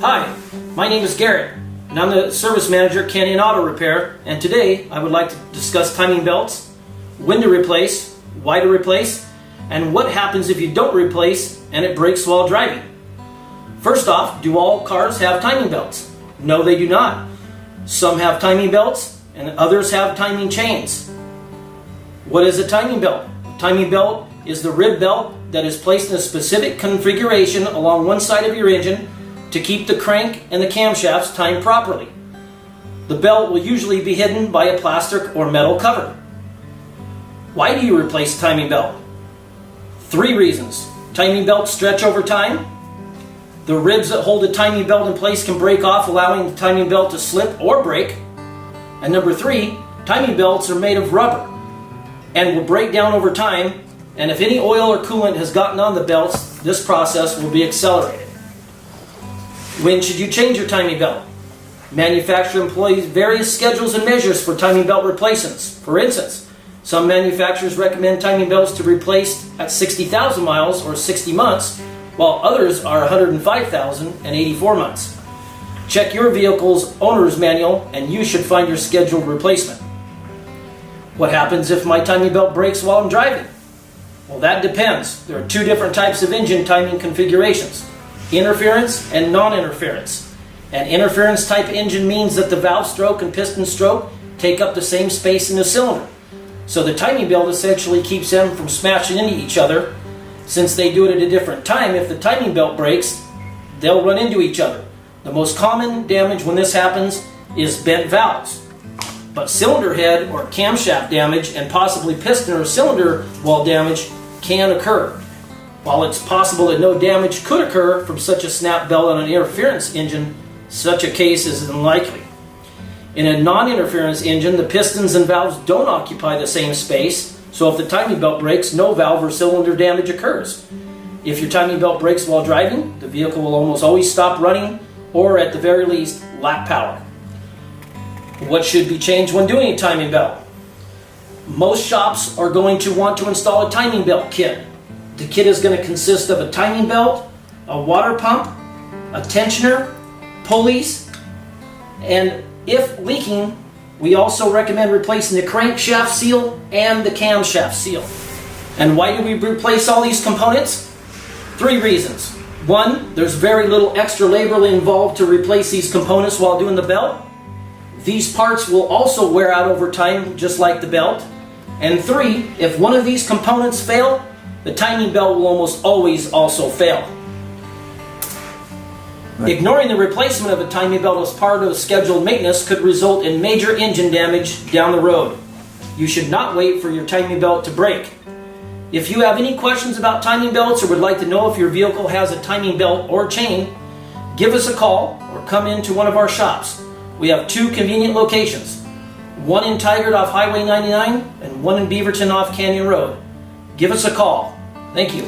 Hi, my name is Garrett, and I'm the service manager at Canyon Auto Repair, and today I would like to discuss timing belts, when to replace, why to replace, and what happens if you don't replace and it breaks while driving. First off, do all cars have timing belts? No, they do not. Some have timing belts and others have timing chains. What is a timing belt? A timing belt is the rib belt that is placed in a specific configuration along one side of your engine to keep the crank and the camshafts timed properly. The belt will usually be hidden by a plastic or metal cover. Why do you replace a timing belt? 3 reasons. Timing belts stretch over time. The ribs that hold the timing belt in place can break off, allowing the timing belt to slip or break. And number 3, timing belts are made of rubber and will break down over time, and if any oil or coolant has gotten on the belts, this process will be accelerated. When should you change your timing belt? Manufacturer employs various schedules and measures for timing belt replacements. For instance, some manufacturers recommend timing belts to be replaced at 60,000 miles or 60 months, while others are 105,000 and 84 months. Check your vehicle's owner's manual and you should find your scheduled replacement. What happens if my timing belt breaks while I'm driving? Well, that depends. There are 2 different types of engine timing configurations: interference and non-interference. An interference type engine means that the valve stroke and piston stroke take up the same space in the cylinder. So the timing belt essentially keeps them from smashing into each other. Since they do it at a different time, if the timing belt breaks, they'll run into each other. The most common damage when this happens is bent valves. But cylinder head or camshaft damage and possibly piston or cylinder wall damage can occur. While it's possible that no damage could occur from such a snap belt on an interference engine, such a case is unlikely. In a non-interference engine, the pistons and valves don't occupy the same space, so if the timing belt breaks, no valve or cylinder damage occurs. If your timing belt breaks while driving, the vehicle will almost always stop running or at the very least lack power. What should be changed when doing a timing belt? Most shops are going to want to install a timing belt kit. The kit is going to consist of a timing belt, a water pump, a tensioner, pulleys, and if leaking, we also recommend replacing the crankshaft seal and the camshaft seal. And why do we replace all these components? 3 reasons. 1, there's very little extra labor involved to replace these components while doing the belt. These parts will also wear out over time, just like the belt. And 3, if one of these components fail, the timing belt will almost always also fail. Right. Ignoring the replacement of a timing belt as part of scheduled maintenance could result in major engine damage down the road. You should not wait for your timing belt to break. If you have any questions about timing belts or would like to know if your vehicle has a timing belt or chain, give us a call or come into one of our shops. We have 2 convenient locations, one in Tigard off Highway 99 and one in Beaverton off Canyon Road. Give us a call. Thank you.